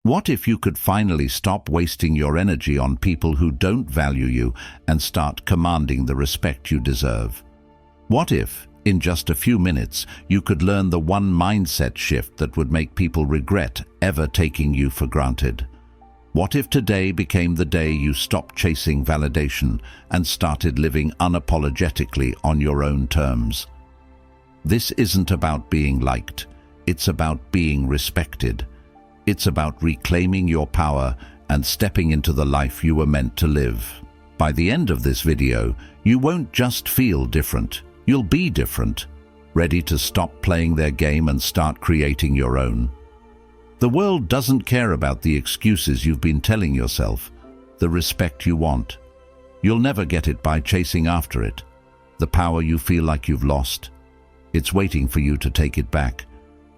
What if you could finally stop wasting your energy on people who don't value you and start commanding the respect you deserve? What if, in just a few minutes, you could learn the one mindset shift that would make people regret ever taking you for granted? What if today became the day you stopped chasing validation and started living unapologetically on your own terms? This isn't about being liked. It's about being respected. It's about reclaiming your power and stepping into the life you were meant to live. By the end of this video, you won't just feel different. You'll be different, ready to stop playing their game and start creating your own. The world doesn't care about the excuses you've been telling yourself, the respect you want. You'll never get it by chasing after it. The power you feel like you've lost, it's waiting for you to take it back.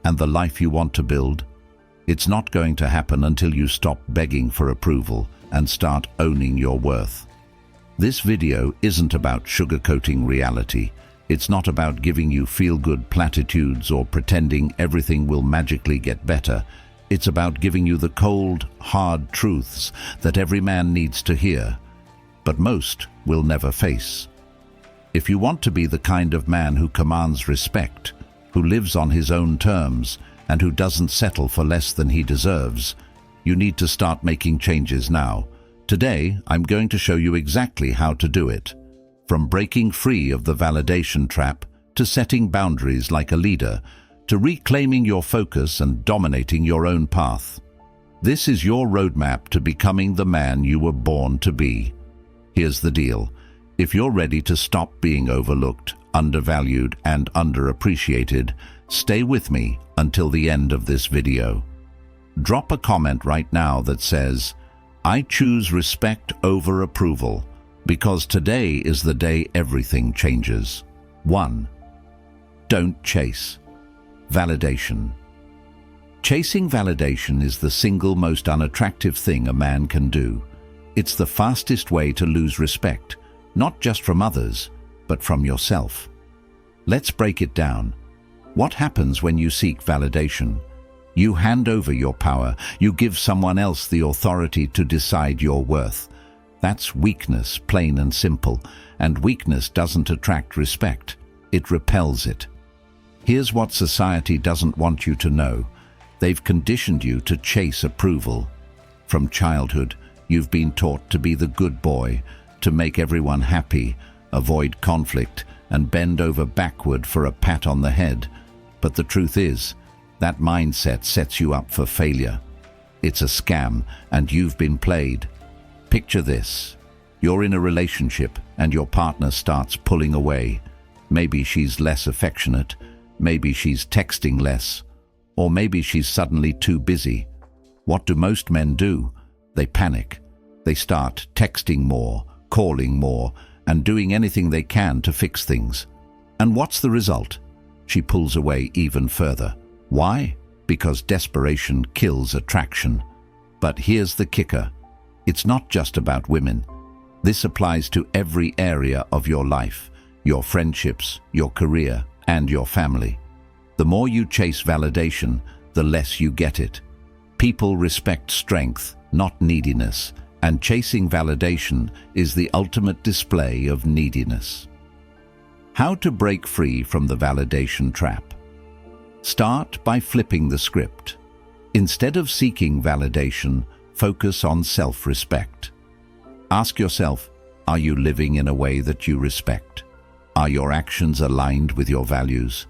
And the life you want to build, it's not going to happen until you stop begging for approval and start owning your worth. This video isn't about sugarcoating reality. It's not about giving you feel-good platitudes or pretending everything will magically get better. It's about giving you the cold, hard truths that every man needs to hear, but most will never face. If you want to be the kind of man who commands respect, who lives on his own terms, and who doesn't settle for less than he deserves, you need to start making changes now. Today, I'm going to show you exactly how to do it. From breaking free of the validation trap, to setting boundaries like a leader, to reclaiming your focus and dominating your own path. This is your roadmap to becoming the man you were born to be. Here's the deal. If you're ready to stop being overlooked, undervalued, and underappreciated, stay with me until the end of this video. Drop a comment right now that says, "I choose respect over approval, because today is the day everything changes." 1. Don't chase validation. Chasing validation is the single most unattractive thing a man can do. It's the fastest way to lose respect, not just from others, but from yourself. Let's break it down. What happens when you seek validation? You hand over your power. You give someone else the authority to decide your worth. That's weakness, plain and simple. And weakness doesn't attract respect. It repels it. Here's what society doesn't want you to know. They've conditioned you to chase approval. From childhood, you've been taught to be the good boy, to make everyone happy, avoid conflict, and bend over backward for a pat on the head. But the truth is, that mindset sets you up for failure. It's a scam, and you've been played. Picture this. You're in a relationship, and your partner starts pulling away. Maybe she's less affectionate, maybe she's texting less, or maybe she's suddenly too busy. What do most men do? They panic. They start texting more, calling more, and doing anything they can to fix things. And what's the result? She pulls away even further. Why? Because desperation kills attraction. But here's the kicker. It's not just about women. This applies to every area of your life, your friendships, your career, and your family. The more you chase validation, the less you get it. People respect strength, not neediness, and chasing validation is the ultimate display of neediness. How to break free from the validation trap? Start by flipping the script. Instead of seeking validation, focus on self-respect. Ask yourself, are you living in a way that you respect? Are your actions aligned with your values?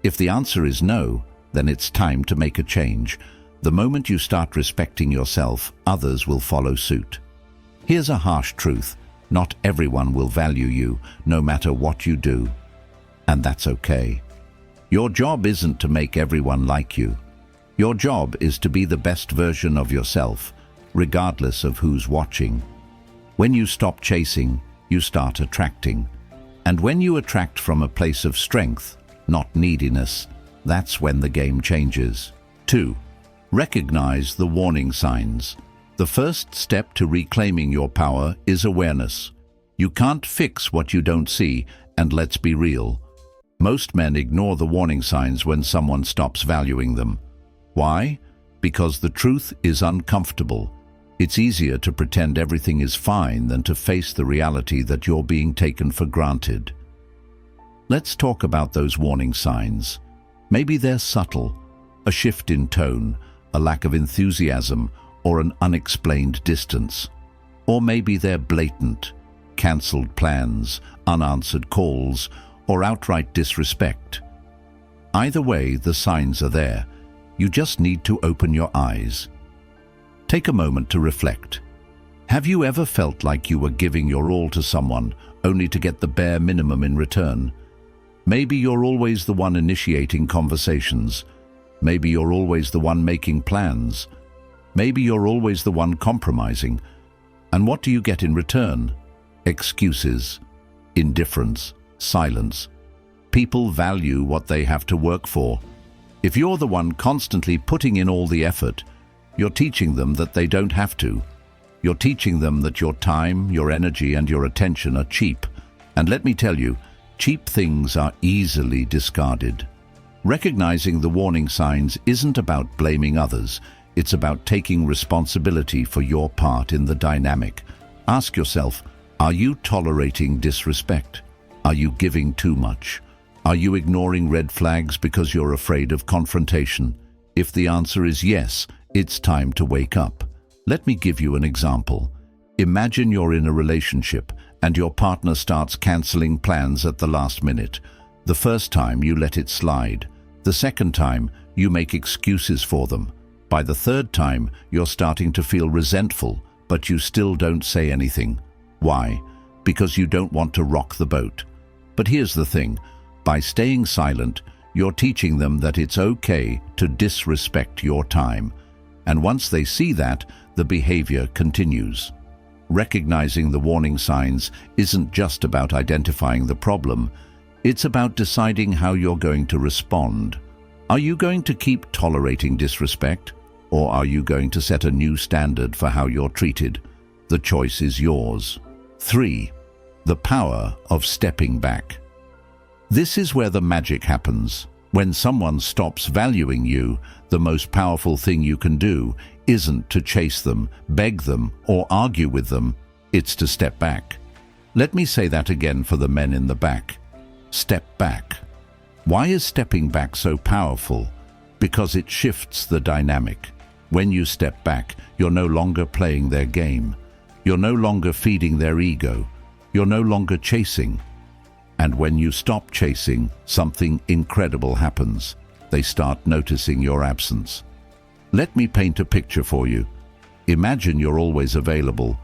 If the answer is no, then it's time to make a change. The moment you start respecting yourself, others will follow suit. Here's a harsh truth. Not everyone will value you, no matter what you do. And that's okay. Your job isn't to make everyone like you. Your job is to be the best version of yourself, regardless of who's watching. When you stop chasing, you start attracting. And when you attract from a place of strength, not neediness, that's when the game changes. 2. Recognize the warning signs. The first step to reclaiming your power is awareness. You can't fix what you don't see, and let's be real. Most men ignore the warning signs when someone stops valuing them. Why? Because the truth is uncomfortable. It's easier to pretend everything is fine than to face the reality that you're being taken for granted. Let's talk about those warning signs. Maybe they're subtle, a shift in tone, a lack of enthusiasm, or an unexplained distance. Or maybe they're blatant, cancelled plans, unanswered calls, or outright disrespect. Either way, the signs are there. You just need to open your eyes. Take a moment to reflect. Have you ever felt like you were giving your all to someone only to get the bare minimum in return? Maybe you're always the one initiating conversations. Maybe you're always the one making plans. Maybe you're always the one compromising. And what do you get in return? Excuses, indifference, silence. People value what they have to work for. If you're the one constantly putting in all the effort, you're teaching them that they don't have to. You're teaching them that your time, your energy, and your attention are cheap. And let me tell you, cheap things are easily discarded. Recognizing the warning signs isn't about blaming others. It's about taking responsibility for your part in the dynamic. Ask yourself, are you tolerating disrespect? Are you giving too much? Are you ignoring red flags because you're afraid of confrontation? If the answer is yes, it's time to wake up. Let me give you an example. Imagine you're in a relationship and your partner starts canceling plans at the last minute. The first time you let it slide. The second time you make excuses for them. By the third time you're starting to feel resentful, but you still don't say anything. Why? Because you don't want to rock the boat. But here's the thing. By staying silent, you're teaching them that it's okay to disrespect your time. And once they see that, the behavior continues. Recognizing the warning signs isn't just about identifying the problem. It's about deciding how you're going to respond. Are you going to keep tolerating disrespect? Or are you going to set a new standard for how you're treated? The choice is yours. 3. The power of stepping back. This is where the magic happens. When someone stops valuing you, the most powerful thing you can do isn't to chase them, beg them, or argue with them. It's to step back. Let me say that again for the men in the back. Step back. Why is stepping back so powerful? Because it shifts the dynamic. When you step back, you're no longer playing their game. You're no longer feeding their ego. You're no longer chasing. And when you stop chasing, something incredible happens. They start noticing your absence. Let me paint a picture for you. Imagine you're always available,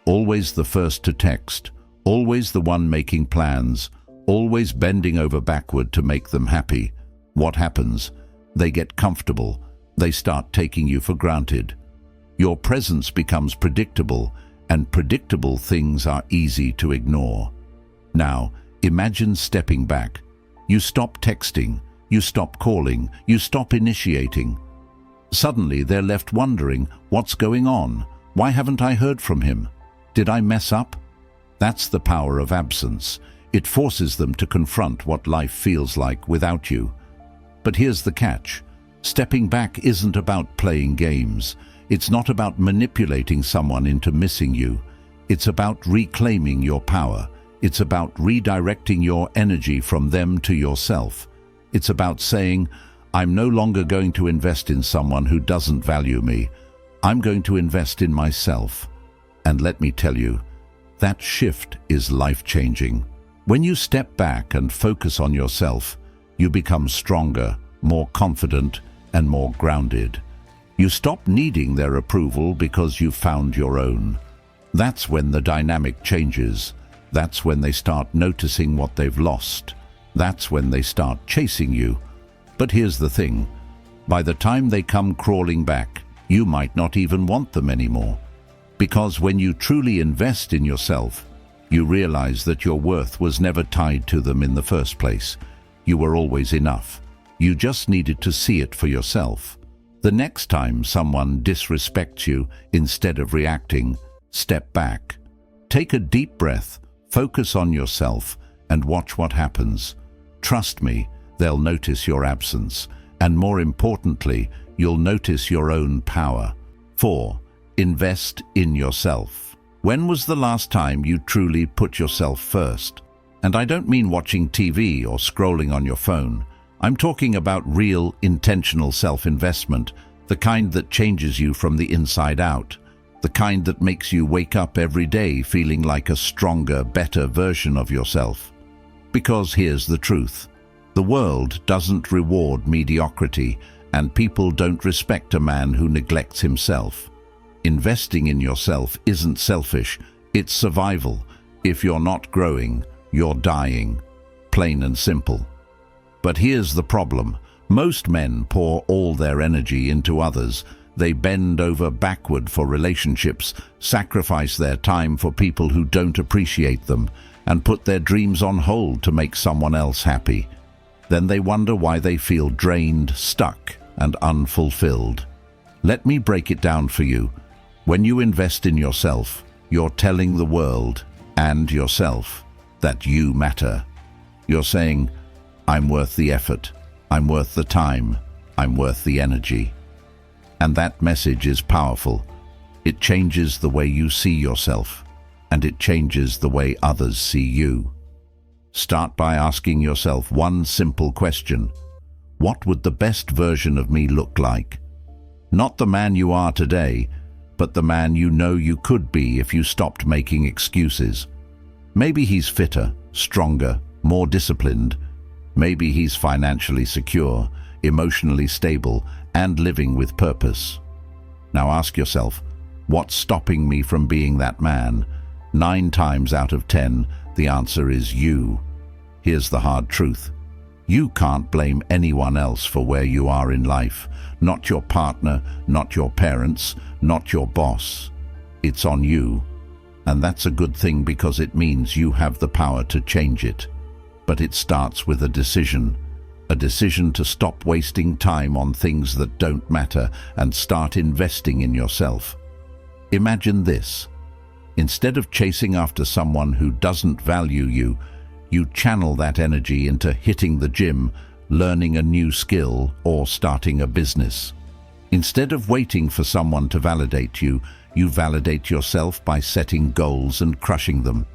always the first to text, always the one making plans, always bending over backward to make them happy. What happens? They get comfortable. They start taking you for granted. Your presence becomes predictable, and predictable things are easy to ignore. Now, imagine stepping back. You stop texting, you stop calling, you stop initiating. Suddenly they're left wondering, what's going on? Why haven't I heard from him? Did I mess up? That's the power of absence. It forces them to confront what life feels like without you. But here's the catch. Stepping back isn't about playing games. It's not about manipulating someone into missing you. It's about reclaiming your power. It's about redirecting your energy from them to yourself. It's about saying, I'm no longer going to invest in someone who doesn't value me. I'm going to invest in myself. And let me tell you, that shift is life-changing. When you step back and focus on yourself, you become stronger, more confident, and more grounded. You stop needing their approval because you've found your own. That's when the dynamic changes. That's when they start noticing what they've lost. That's when they start chasing you. But here's the thing. By the time they come crawling back, you might not even want them anymore. Because when you truly invest in yourself, you realize that your worth was never tied to them in the first place. You were always enough. You just needed to see it for yourself. The next time someone disrespects you, instead of reacting, step back. Take a deep breath. Focus on yourself and watch what happens. Trust me, they'll notice your absence, And more importantly, you'll notice your own power. 4. Invest in yourself. When was the last time you truly put yourself first? And I don't mean watching TV or scrolling on your phone. I'm talking about real, intentional self-investment, the kind that changes you from the inside out, the kind that makes you wake up every day feeling like a stronger, better version of yourself. Because here's the truth. The world doesn't reward mediocrity, and people don't respect a man who neglects himself. Investing in yourself isn't selfish, it's survival. If you're not growing, you're dying. Plain and simple. But here's the problem. Most men pour all their energy into others. They bend over backward for relationships, sacrifice their time for people who don't appreciate them, and put their dreams on hold to make someone else happy. Then they wonder why they feel drained, stuck, and unfulfilled. Let me break it down for you. When you invest in yourself, you're telling the world and yourself that you matter. You're saying, I'm worth the effort, I'm worth the time, I'm worth the energy. And that message is powerful. It changes the way you see yourself, and it changes the way others see you. Start by asking yourself one simple question. What would the best version of me look like? Not the man you are today, but the man you know you could be if you stopped making excuses. Maybe he's fitter, stronger, more disciplined. Maybe he's financially secure, emotionally stable, and living with purpose. Now ask yourself, what's stopping me from being that man? 9 times out of 10, the answer is you. Here's the hard truth. You can't blame anyone else for where you are in life. Not your partner, not your parents, not your boss. It's on you. And that's a good thing because it means you have the power to change it. But it starts with a decision to stop wasting time on things that don't matter and start investing in yourself. Imagine this. Instead of chasing after someone who doesn't value you, you channel that energy into hitting the gym, learning a new skill, or starting a business. Instead of waiting for someone to validate you, you validate yourself by setting goals and crushing them.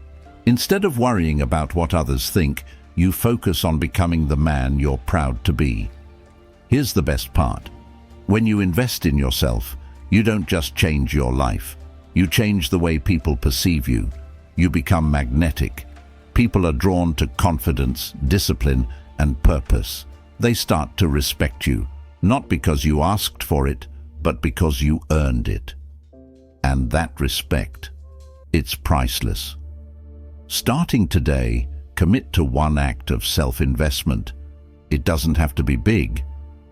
Instead of worrying about what others think, you focus on becoming the man you're proud to be. Here's the best part. When you invest in yourself, you don't just change your life. You change the way people perceive you. You become magnetic. People are drawn to confidence, discipline, and purpose. They start to respect you, not because you asked for it, but because you earned it. And that respect, it's priceless. Starting today, commit to one act of self-investment. It doesn't have to be big.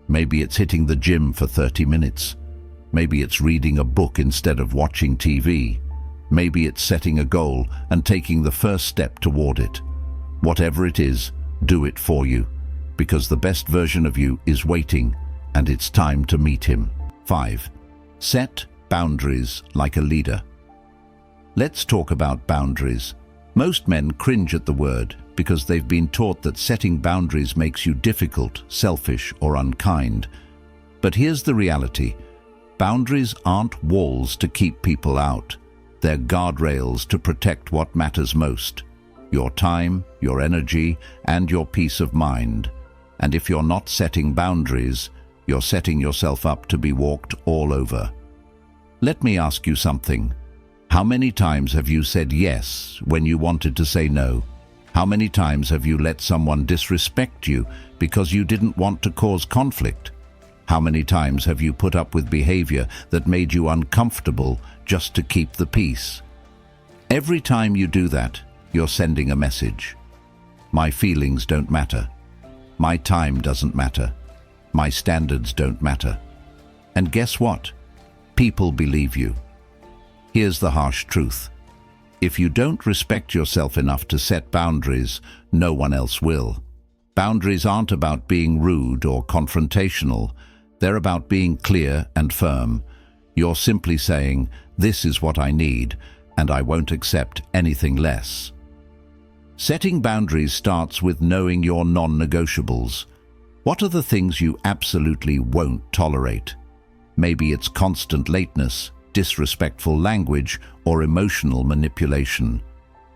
Maybe it's hitting the gym for 30 minutes. Maybe it's reading a book instead of watching TV. Maybe it's setting a goal and taking the first step toward it. Whatever it is, do it for you, because the best version of you is waiting, and it's time to meet him. 5. Set boundaries like a leader. Let's talk about boundaries. Most men cringe at the word because they've been taught that setting boundaries makes you difficult, selfish, or unkind. But here's the reality. Boundaries aren't walls to keep people out. They're guardrails to protect what matters most: your time, your energy, and your peace of mind. And if you're not setting boundaries, you're setting yourself up to be walked all over. Let me ask you something. How many times have you said yes when you wanted to say no? How many times have you let someone disrespect you because you didn't want to cause conflict? How many times have you put up with behavior that made you uncomfortable just to keep the peace? Every time you do that, you're sending a message. My feelings don't matter. My time doesn't matter. My standards don't matter. And guess what? People believe you. Here's the harsh truth. If you don't respect yourself enough to set boundaries, no one else will. Boundaries aren't about being rude or confrontational. They're about being clear and firm. You're simply saying, this is what I need, and I won't accept anything less. Setting boundaries starts with knowing your non-negotiables. What are the things you absolutely won't tolerate? Maybe it's constant lateness, disrespectful language, or emotional manipulation.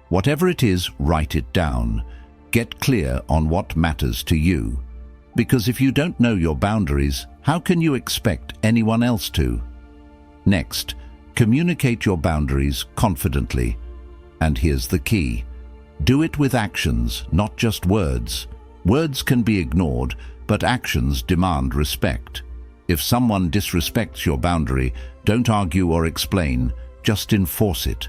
Whatever it is, write it down. Get clear on what matters to you. Because if you don't know your boundaries, how can you expect anyone else to? Next, communicate your boundaries confidently. And here's the key. Do it with actions, not just words. Words can be ignored, but actions demand respect. If someone disrespects your boundary, don't argue or explain, just enforce it.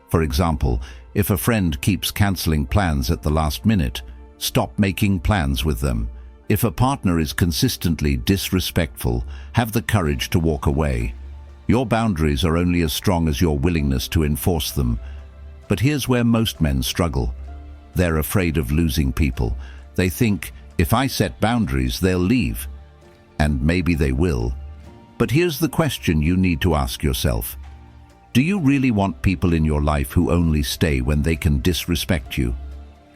For example, if a friend keeps canceling plans at the last minute, stop making plans with them. If a partner is consistently disrespectful, have the courage to walk away. Your boundaries are only as strong as your willingness to enforce them. But here's where most men struggle. They're afraid of losing people. They think, if I set boundaries, they'll leave. And maybe they will. But here's the question you need to ask yourself. Do you really want people in your life who only stay when they can disrespect you?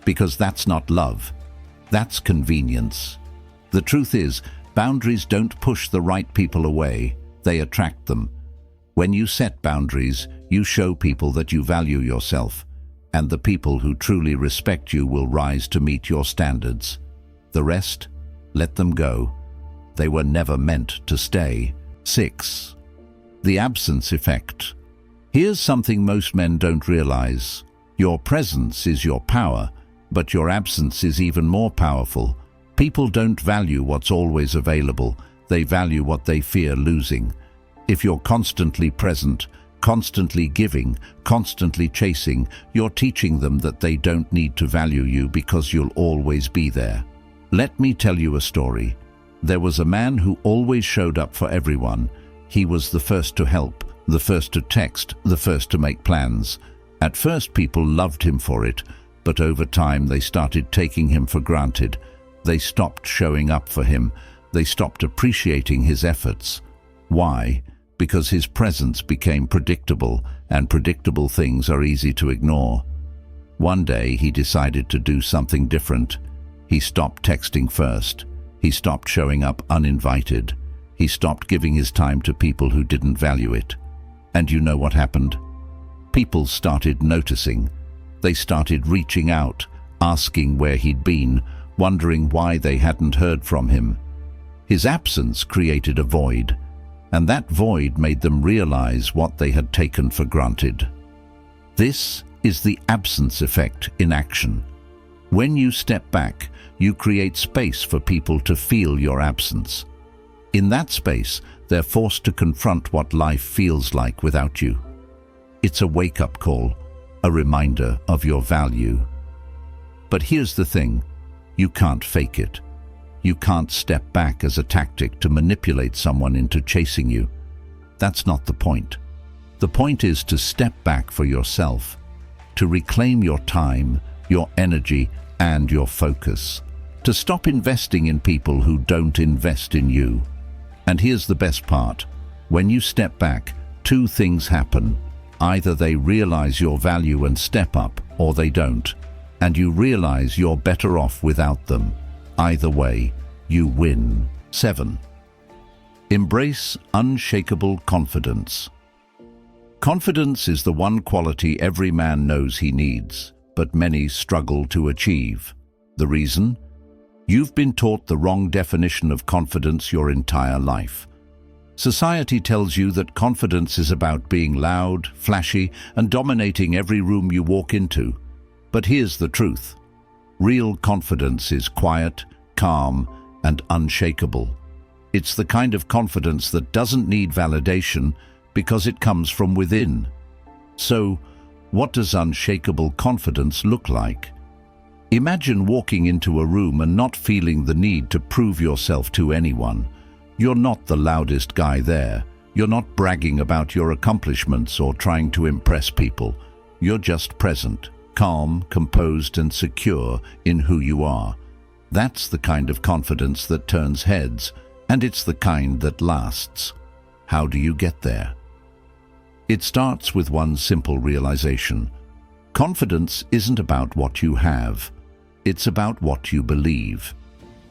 Because that's not love. That's convenience. The truth is, boundaries don't push the right people away. They attract them. When you set boundaries, you show people that you value yourself, and the people who truly respect you will rise to meet your standards. The rest, let them go. They were never meant to stay. 6. The absence effect. Here's something most men don't realize. Your presence is your power, but your absence is even more powerful. People don't value what's always available. They value what they fear losing. If you're constantly present, constantly giving, constantly chasing, you're teaching them that they don't need to value you because you'll always be there. Let me tell you a story. There was a man who always showed up for everyone. He was the first to help, the first to text, the first to make plans. At first, people loved him for it, but over time they started taking him for granted. They stopped showing up for him. They stopped appreciating his efforts. Why? Because his presence became predictable, and predictable things are easy to ignore. One day, he decided to do something different. He stopped texting first. He stopped showing up uninvited. He stopped giving his time to people who didn't value it. And you know what happened? People started noticing. They started reaching out, asking where he'd been, wondering why they hadn't heard from him. His absence created a void, and that void made them realize what they had taken for granted. This is the absence effect in action. When you step back, you create space for people to feel your absence. In that space, they're forced to confront what life feels like without you. It's a wake-up call, a reminder of your value. But here's the thing, you can't fake it. You can't step back as a tactic to manipulate someone into chasing you. That's not the point. The point is to step back for yourself, to reclaim your time, your energy, and your focus, to stop investing in people who don't invest in you. And here's the best part. When you step back, two things happen. Either they realize your value and step up, or they don't. And you realize you're better off without them. Either way, you win. 7. Embrace unshakable confidence. Confidence is the one quality every man knows he needs, but many struggle to achieve. The reason? You've been taught the wrong definition of confidence your entire life. Society tells you that confidence is about being loud, flashy, and dominating every room you walk into. But here's the truth. Real confidence is quiet, calm, and unshakable. It's the kind of confidence that doesn't need validation because it comes from within. So, what does unshakable confidence look like? Imagine walking into a room and not feeling the need to prove yourself to anyone. You're not the loudest guy there. You're not bragging about your accomplishments or trying to impress people. You're just present, calm, composed, and secure in who you are. That's the kind of confidence that turns heads, and it's the kind that lasts. How do you get there? It starts with one simple realization. Confidence isn't about what you have. It's about what you believe.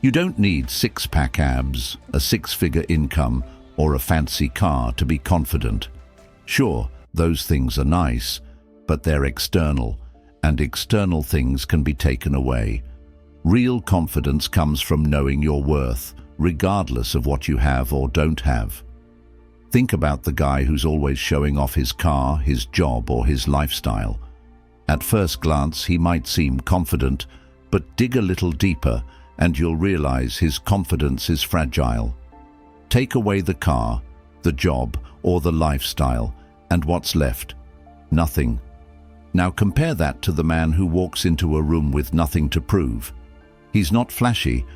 You don't need six-pack abs, a six-figure income, or a fancy car to be confident. Sure, those things are nice, but they're external, and external things can be taken away. Real confidence comes from knowing your worth, regardless of what you have or don't have. Think about the guy who's always showing off his car, his job, or his lifestyle. At first glance, he might seem confident, but dig a little deeper and you'll realize his confidence is fragile. Take away the car, the job, or the lifestyle, and what's left? Nothing. Now compare that to the man who walks into a room with nothing to prove. He's not flashy,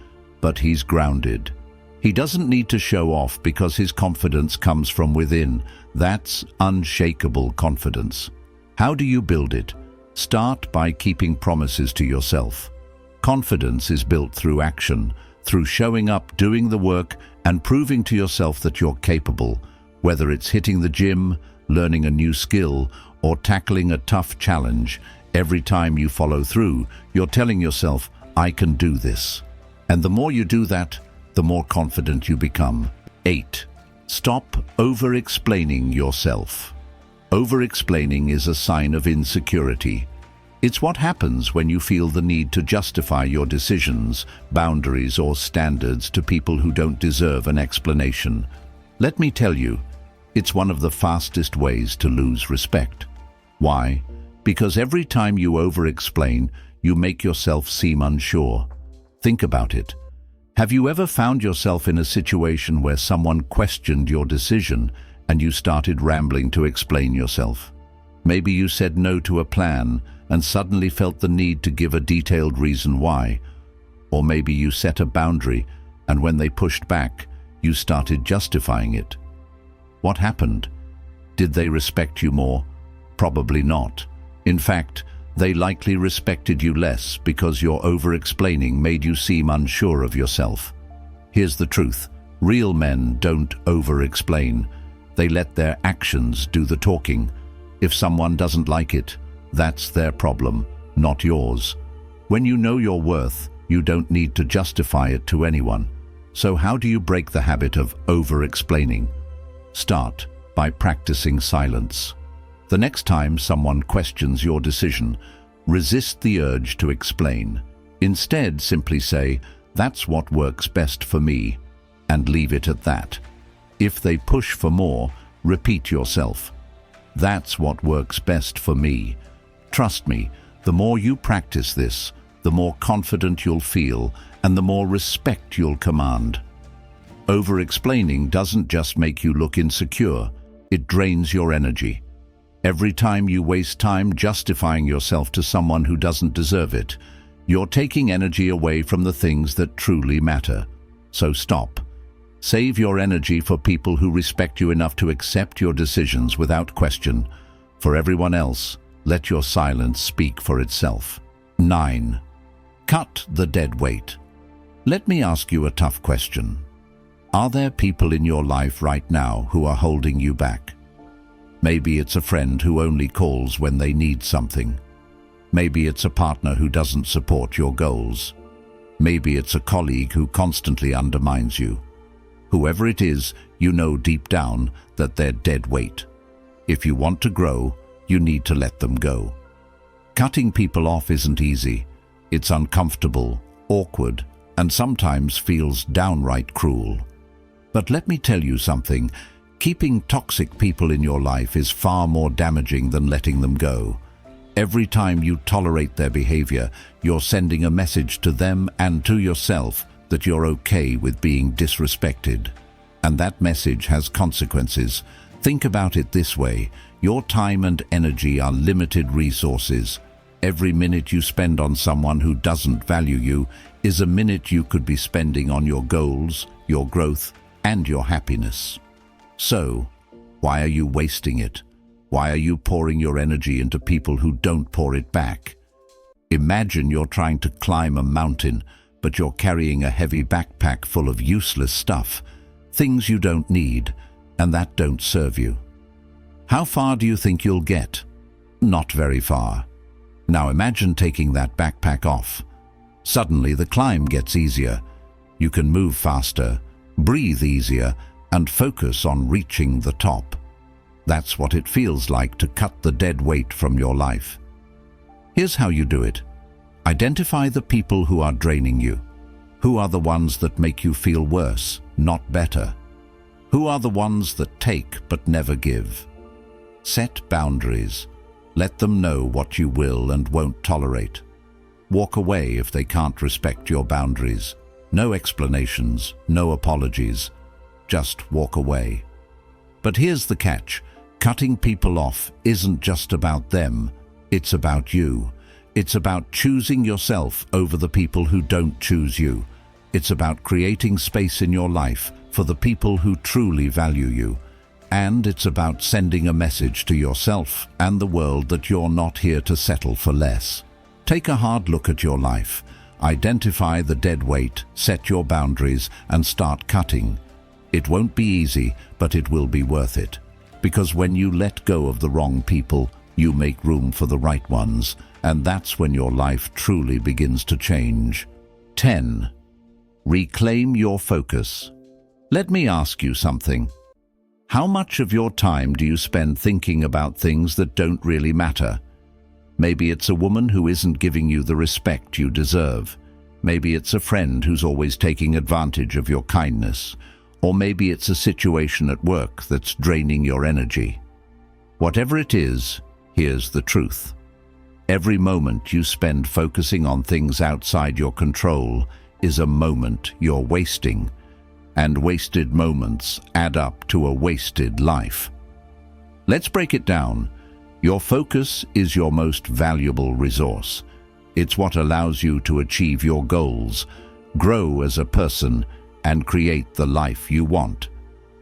but he's grounded. He doesn't need to show off because his confidence comes from within. That's unshakable confidence. How do you build it? Start by keeping promises to yourself. Confidence is built through action, through showing up, doing the work, and proving to yourself that you're capable, whether it's hitting the gym, learning a new skill, or tackling a tough challenge. Every time you follow through, you're telling yourself, I can do this. And the more you do that, the more confident you become. 8. Stop over-explaining yourself. Over-explaining is a sign of insecurity. It's what happens when you feel the need to justify your decisions, boundaries, or standards to people who don't deserve an explanation. Let me tell you, it's one of the fastest ways to lose respect. Why? Because every time you over-explain, you make yourself seem unsure. Think about it. Have you ever found yourself in a situation where someone questioned your decision and you started rambling to explain yourself? Maybe you said no to a plan and suddenly felt the need to give a detailed reason why. Or maybe you set a boundary and when they pushed back, you started justifying it. What happened? Did they respect you more? Probably not. In fact, they likely respected you less because your over-explaining made you seem unsure of yourself. Here's the truth. Real men don't over-explain. They let their actions do the talking. If someone doesn't like it, that's their problem, not yours. When you know your worth, you don't need to justify it to anyone. So how do you break the habit of over-explaining? Start by practicing silence. The next time someone questions your decision, resist the urge to explain. Instead, simply say, "That's what works best for me," and leave it at that. If they push for more, repeat yourself, "That's what works best for me." Trust me, the more you practice this, the more confident you'll feel and the more respect you'll command. Over-explaining doesn't just make you look insecure, it drains your energy. Every time you waste time justifying yourself to someone who doesn't deserve it, you're taking energy away from the things that truly matter. So stop. Save your energy for people who respect you enough to accept your decisions without question. For everyone else, let your silence speak for itself. 9. Cut the dead weight. Let me ask you a tough question. Are there people in your life right now who are holding you back? Maybe it's a friend who only calls when they need something. Maybe it's a partner who doesn't support your goals. Maybe it's a colleague who constantly undermines you. Whoever it is, you know deep down that they're dead weight. If you want to grow, you need to let them go. Cutting people off isn't easy. It's uncomfortable, awkward, and sometimes feels downright cruel. But let me tell you something. Keeping toxic people in your life is far more damaging than letting them go. Every time you tolerate their behavior, you're sending a message to them and to yourself that you're okay with being disrespected. And that message has consequences. Think about it this way. Your time and energy are limited resources. Every minute you spend on someone who doesn't value you is a minute you could be spending on your goals, your growth, and your happiness. So, why are you wasting it? Why are you pouring your energy into people who don't pour it back? Imagine you're trying to climb a mountain, but you're carrying a heavy backpack full of useless stuff, things you don't need, and that don't serve you. How far do you think you'll get? Not very far. Now imagine taking that backpack off. Suddenly the climb gets easier. You can move faster, breathe easier, and focus on reaching the top. That's what it feels like to cut the dead weight from your life. Here's how you do it. Identify the people who are draining you. Who are the ones that make you feel worse, not better? Who are the ones that take but never give? Set boundaries. Let them know what you will and won't tolerate. Walk away if they can't respect your boundaries. No explanations, no apologies. Just walk away. But here's the catch. Cutting people off isn't just about them. It's about you. It's about choosing yourself over the people who don't choose you. It's about creating space in your life for the people who truly value you. And it's about sending a message to yourself and the world that you're not here to settle for less. Take a hard look at your life. Identify the dead weight, set your boundaries, and start cutting. It won't be easy, but it will be worth it. Because when you let go of the wrong people, you make room for the right ones, and that's when your life truly begins to change. 10. Reclaim your focus. Let me ask you something. How much of your time do you spend thinking about things that don't really matter? Maybe it's a woman who isn't giving you the respect you deserve. Maybe it's a friend who's always taking advantage of your kindness. Or maybe it's a situation at work that's draining your energy. Whatever it is, here's the truth. Every moment you spend focusing on things outside your control is a moment you're wasting, and wasted moments add up to a wasted life. Let's break it down. Your focus is your most valuable resource. It's what allows you to achieve your goals, grow as a person, and create the life you want.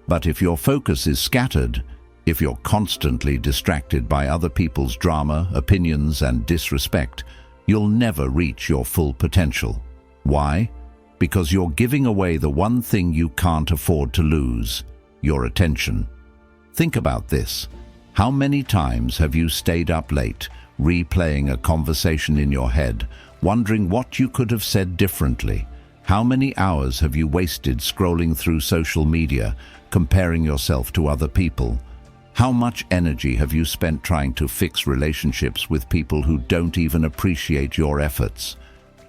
But if your focus is scattered, if you're constantly distracted by other people's drama, opinions, and disrespect, you'll never reach your full potential. Why? Because you're giving away the one thing you can't afford to lose: your attention. Think about this. How many times have you stayed up late, replaying a conversation in your head, wondering what you could have said differently? How many hours have you wasted scrolling through social media, comparing yourself to other people? How much energy have you spent trying to fix relationships with people who don't even appreciate your efforts?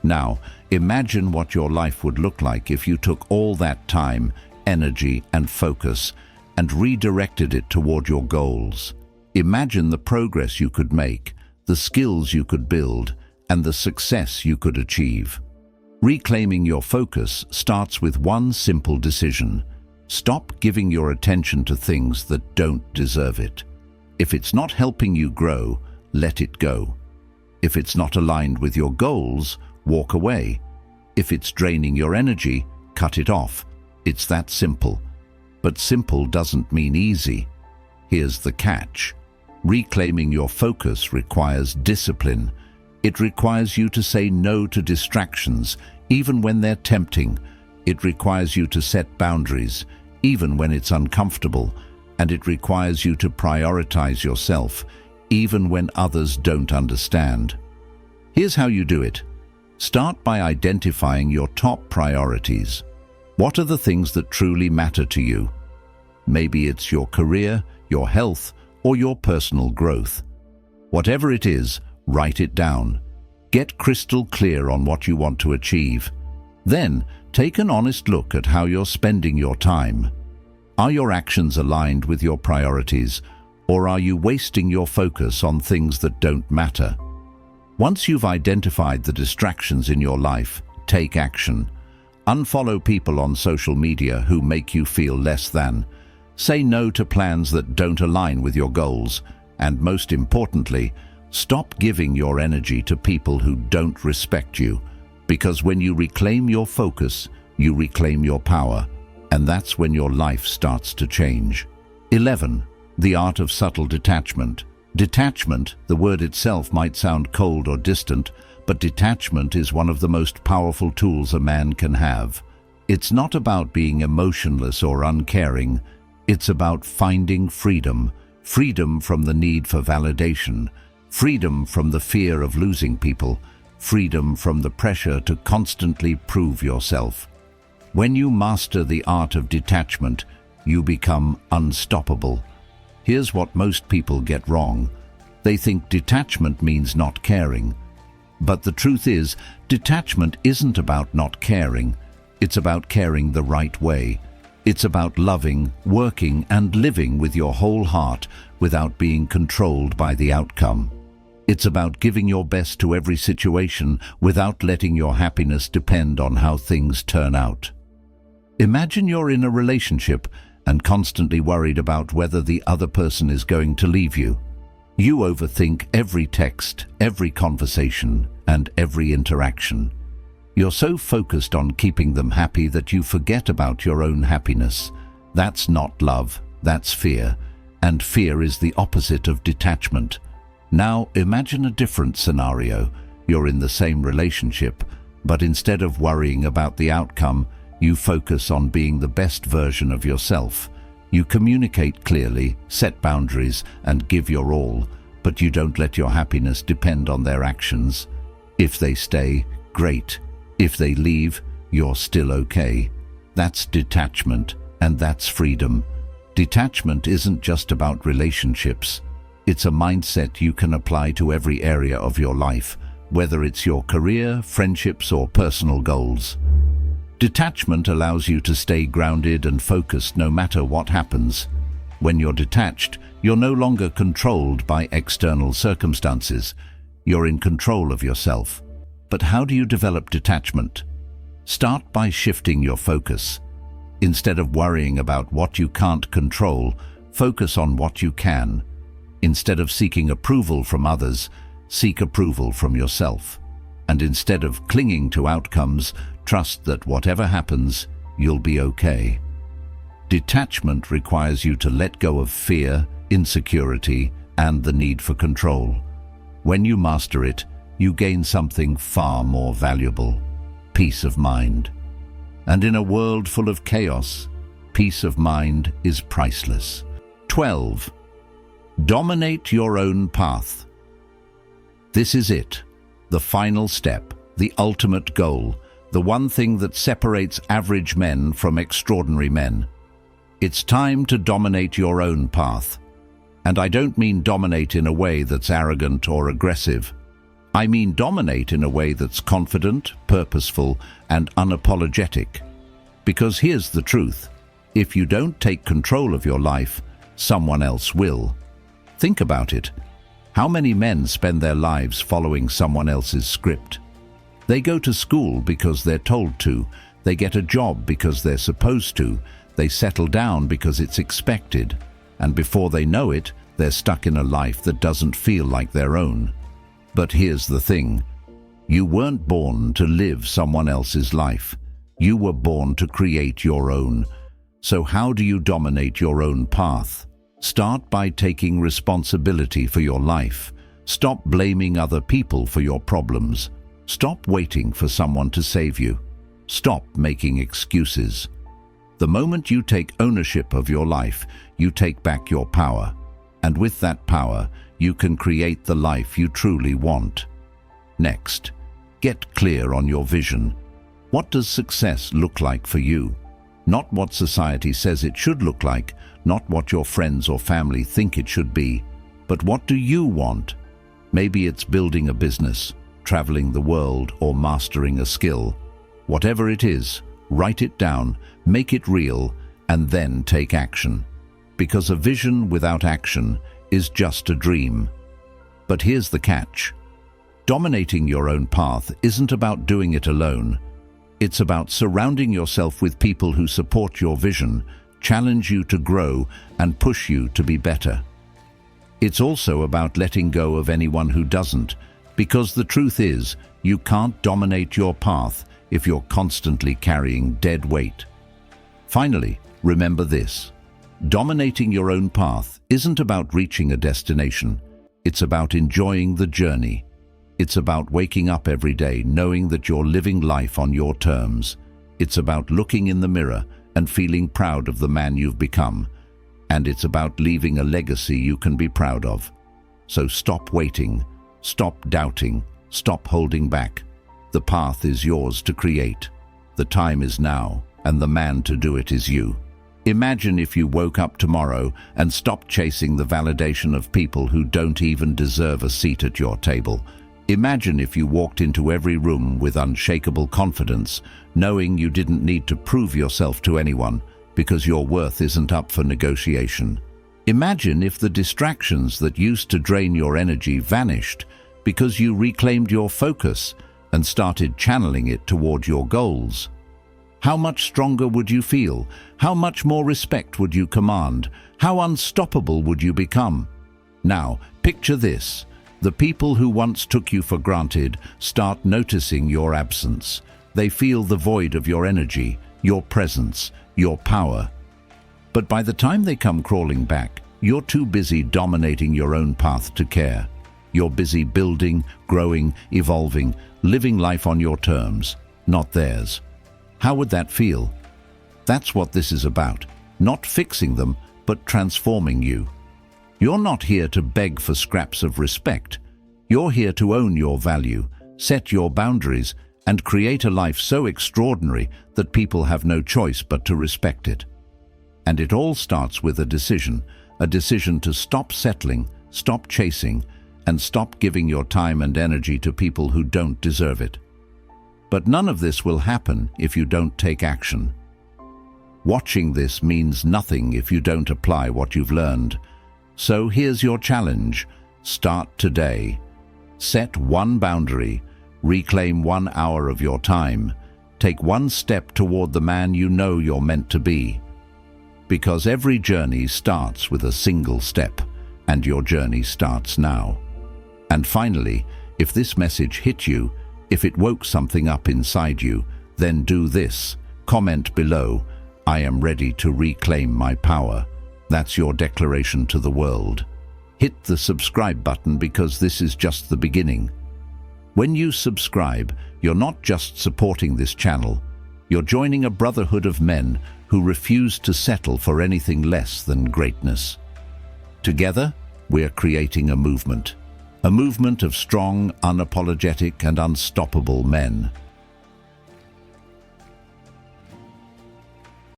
Now, imagine what your life would look like if you took all that time, energy, and focus and redirected it toward your goals. Imagine the progress you could make, the skills you could build, and the success you could achieve. Reclaiming your focus starts with one simple decision. Stop giving your attention to things that don't deserve it. If it's not helping you grow, let it go. If it's not aligned with your goals, walk away. If it's draining your energy, cut it off. It's that simple. But simple doesn't mean easy. Here's the catch. Reclaiming your focus requires discipline. It requires you to say no to distractions, even when they're tempting. It requires you to set boundaries, even when it's uncomfortable. And it requires you to prioritize yourself, even when others don't understand. Here's how you do it. Start by identifying your top priorities. What are the things that truly matter to you? Maybe it's your career, your health, or your personal growth. Whatever it is, write it down. Get crystal clear on what you want to achieve. Then, take an honest look at how you're spending your time. Are your actions aligned with your priorities, or are you wasting your focus on things that don't matter? Once you've identified the distractions in your life, take action. Unfollow people on social media who make you feel less than. Say no to plans that don't align with your goals. And most importantly, stop giving your energy to people who don't respect you. Because when you reclaim your focus, you reclaim your power. And that's when your life starts to change. 11. The Art of Subtle Detachment. Detachment, the word itself might sound cold or distant, but detachment is one of the most powerful tools a man can have. It's not about being emotionless or uncaring. It's about finding freedom. Freedom from the need for validation. Freedom from the fear of losing people. Freedom from the pressure to constantly prove yourself. When you master the art of detachment, you become unstoppable. Here's what most people get wrong. They think detachment means not caring. But the truth is, detachment isn't about not caring. It's about caring the right way. It's about loving, working, and living with your whole heart without being controlled by the outcome. It's about giving your best to every situation without letting your happiness depend on how things turn out. Imagine you're in a relationship and constantly worried about whether the other person is going to leave you. You overthink every text, every conversation, and every interaction. You're so focused on keeping them happy that you forget about your own happiness. That's not love, that's fear, and fear is the opposite of detachment. Now imagine a different scenario. You're in the same relationship, but instead of worrying about the outcome, you focus on being the best version of yourself. You communicate clearly, set boundaries, and give your all, but you don't let your happiness depend on their actions. If they stay, great. If they leave, you're still okay. That's detachment, and that's freedom. Detachment isn't just about relationships. It's a mindset you can apply to every area of your life, whether it's your career, friendships, or personal goals. Detachment allows you to stay grounded and focused no matter what happens. When you're detached, you're no longer controlled by external circumstances. You're in control of yourself. But how do you develop detachment? Start by shifting your focus. Instead of worrying about what you can't control, focus on what you can. Instead of seeking approval from others, seek approval from yourself. And instead of clinging to outcomes, trust that whatever happens, you'll be okay. Detachment requires you to let go of fear, insecurity, and the need for control. When you master it, you gain something far more valuable: peace of mind. And in a world full of chaos, peace of mind is priceless. 12. Dominate your own path. This is it, the final step, the ultimate goal, the one thing that separates average men from extraordinary men. It's time to dominate your own path. And I don't mean dominate in a way that's arrogant or aggressive. I mean dominate in a way that's confident, purposeful, and unapologetic. Because here's the truth: if you don't take control of your life, someone else will. Think about it. How many men spend their lives following someone else's script? They go to school because they're told to. They get a job because they're supposed to. They settle down because it's expected. And before they know it, they're stuck in a life that doesn't feel like their own. But here's the thing. You weren't born to live someone else's life. You were born to create your own. So how do you dominate your own path? Start by taking responsibility for your life. Stop blaming other people for your problems. Stop waiting for someone to save you. Stop making excuses. The moment you take ownership of your life, you take back your power. And with that power, you can create the life you truly want. Next, get clear on your vision. What does success look like for you? Not what society says it should look like, not what your friends or family think it should be, but what do you want? Maybe it's building a business, traveling the world, or mastering a skill. Whatever it is, write it down, make it real, and then take action. Because a vision without action is just a dream. But here's the catch. Dominating your own path isn't about doing it alone. It's about surrounding yourself with people who support your vision, challenge you to grow, and push you to be better. It's also about letting go of anyone who doesn't, because the truth is, you can't dominate your path if you're constantly carrying dead weight. Finally, remember this. Dominating your own path isn't about reaching a destination. It's about enjoying the journey. It's about waking up every day knowing that you're living life on your terms. It's about looking in the mirror and feeling proud of the man you've become. And it's about leaving a legacy you can be proud of. So stop waiting, stop doubting, stop holding back. The path is yours to create. The time is now. and the man to do it is you. Imagine if you woke up tomorrow and stopped chasing the validation of people who don't even deserve a seat at your table. Imagine if you walked into every room with unshakable confidence, knowing you didn't need to prove yourself to anyone because your worth isn't up for negotiation. Imagine if the distractions that used to drain your energy vanished because you reclaimed your focus and started channeling it toward your goals. How much stronger would you feel? How much more respect would you command? How unstoppable would you become? Now, picture this. The people who once took you for granted start noticing your absence. They feel the void of your energy, your presence, your power. But by the time they come crawling back, you're too busy dominating your own path to care. You're busy building, growing, evolving, living life on your terms, not theirs. How would that feel? That's what this is about. Not fixing them, but transforming you. You're not here to beg for scraps of respect. You're here to own your value, set your boundaries, and create a life so extraordinary that people have no choice but to respect it. And it all starts with a decision to stop settling, stop chasing, and stop giving your time and energy to people who don't deserve it. But none of this will happen if you don't take action. Watching this means nothing if you don't apply what you've learned. So here's your challenge. Start today. Set one boundary. Reclaim 1 hour of your time. Take one step toward the man you know you're meant to be. Because every journey starts with a single step, and your journey starts now. And finally, if this message hit you, if it woke something up inside you, then do this. Comment below, "I am ready to reclaim my power." That's your declaration to the world. Hit the subscribe button because this is just the beginning. When you subscribe, you're not just supporting this channel, you're joining a brotherhood of men who refuse to settle for anything less than greatness. Together, we're creating a movement of strong, unapologetic, and unstoppable men.